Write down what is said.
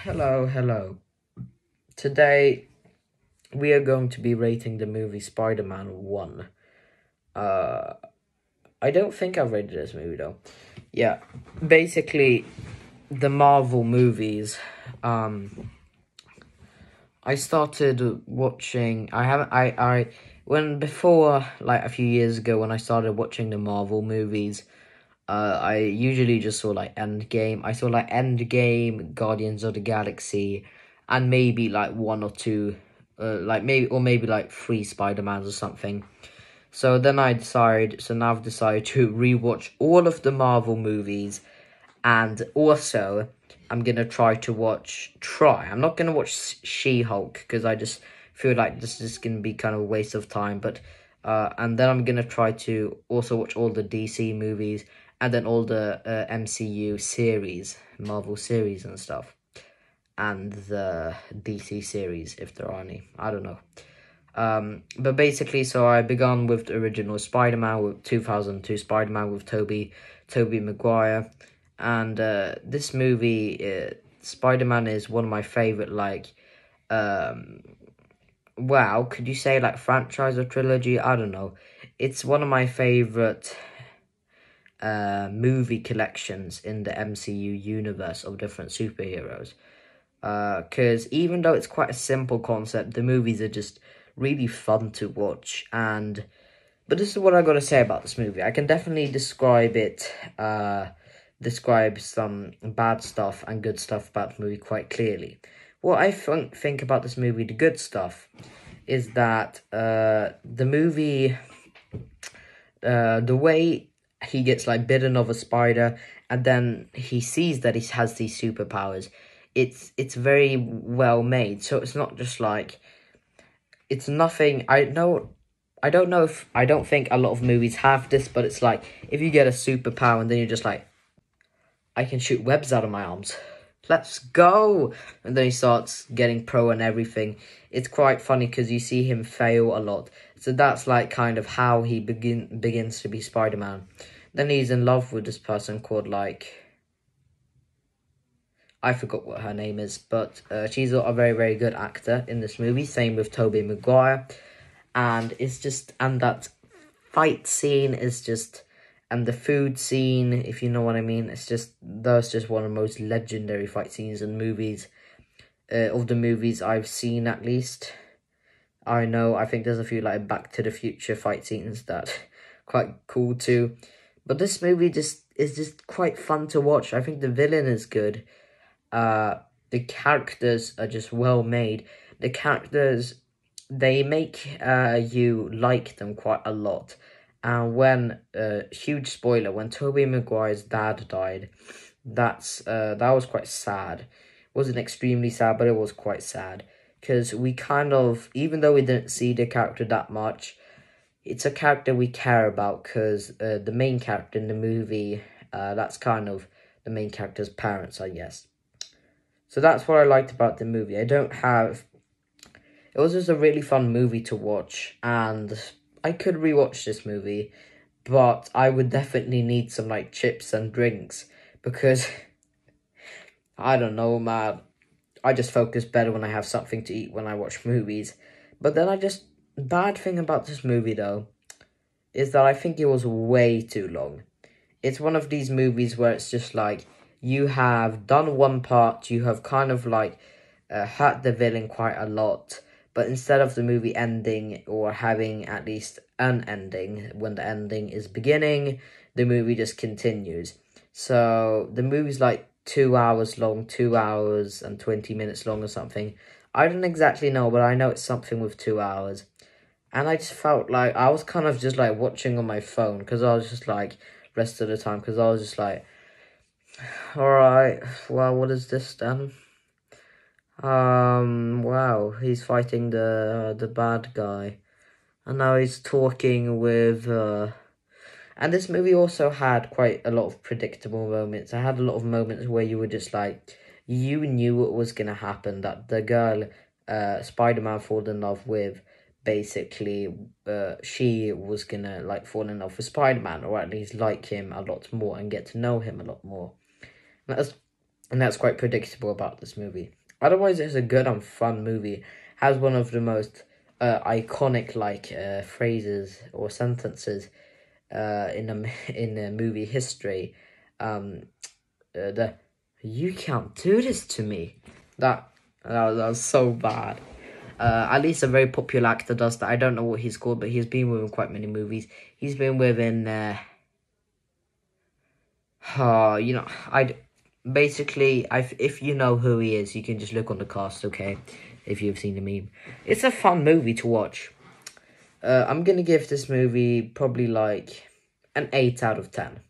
Hello. Today we are going to be rating the movie Spider-Man 1. Uh, I don't think I've rated this movie though. Yeah, basically the Marvel movies. I started watching. I haven't. I when before like a few years ago when I started watching the Marvel movies. I usually just saw like Endgame. I saw like Endgame, Guardians of the Galaxy, and maybe like one or two, maybe like three Spider-Mans or something. So then now I've decided to rewatch all of the Marvel movies, and also I'm gonna I'm not gonna watch She-Hulk because I just feel like this is gonna be kind of a waste of time. But and then I'm gonna try to also watch all the DC movies and then all the MCU series, Marvel series and stuff, and the DC series if there are any. I don't know. But basically, so I began with the original Spider-Man, with 2002 Spider-Man with Tobey Maguire, and this movie, Spider-Man, is one of my favorite. Wow, could you say like franchise or trilogy? I don't know. It's one of my favorite movie collections in the MCU universe of different superheroes. Because even though it's quite a simple concept, the movies are just really fun to watch. But this is what I got to say about this movie. I can definitely describe some bad stuff and good stuff about the movie quite clearly. What I think about this movie, the good stuff, is that the movie, the way he gets like bitten of a spider and then he sees that he has these superpowers, it's very well made. So it's not just like, it's nothing. I don't think a lot of movies have this, but it's like if you get a superpower and then you're just like, I can shoot webs out of my arms, let's go. And then he starts getting pro and everything. It's quite funny because you see him fail a lot. So that's like kind of how he begins to be Spider-Man. Then he's in love with this person called I forgot what her name is, but she's a very, very good actor in this movie. Same with Tobey Maguire. And that fight scene is just, and the food scene, if you know what I mean, that's just one of the most legendary fight scenes in movies, of the movies I've seen at least. I think there's a few like Back to the Future fight scenes that quite cool too. But this movie is just quite fun to watch. I think the villain is good. The characters are just well made. The characters, they make you like them quite a lot. And huge spoiler, when Tobey Maguire's dad died, that was quite sad. It wasn't extremely sad, but it was quite sad. Because we kind of, even though we didn't see the character that much, it's a character we care about because the main character in the movie, that's kind of the main character's parents, I guess. So that's what I liked about the movie. It was just a really fun movie to watch, and I could rewatch this movie, but I would definitely need some like chips and drinks because I don't know, man. I just focus better when I have something to eat when I watch movies. But then bad thing about this movie though is that I think it was way too long. It's one of these movies where it's just like, you have done one part, you have kind of like hurt the villain quite a lot, but instead of the movie ending or having at least an ending, when the ending is beginning, the movie just continues. So the movie's like 2 hours long, 2 hours and 20 minutes long or something. I don't exactly know, but I know it's something with 2 hours. And I just felt like I was kind of just like watching on my phone because I was just like, rest of the time, because I was just like, alright, well, what is this then? Wow, he's fighting the bad guy. And now he's talking with, And this movie also had quite a lot of predictable moments. I had a lot of moments where you were just like, you knew what was gonna happen, that the girl, Spider-Man fall in love with, basically, she was gonna, like, fall in love with Spider-Man, or at least like him a lot more and get to know him a lot more. That's and that's quite predictable about this movie. Otherwise, it's a good and fun movie. Has one of the most iconic phrases or sentences in a movie history. The "You can't do this to me." That was so bad. At least a very popular actor does that. I don't know what he's called, but he's been with in quite many movies. He's been with in if you know who he is, you can just look on the cast, okay? If you've seen the meme. It's a fun movie to watch. I'm gonna give this movie probably like an 8 out of 10.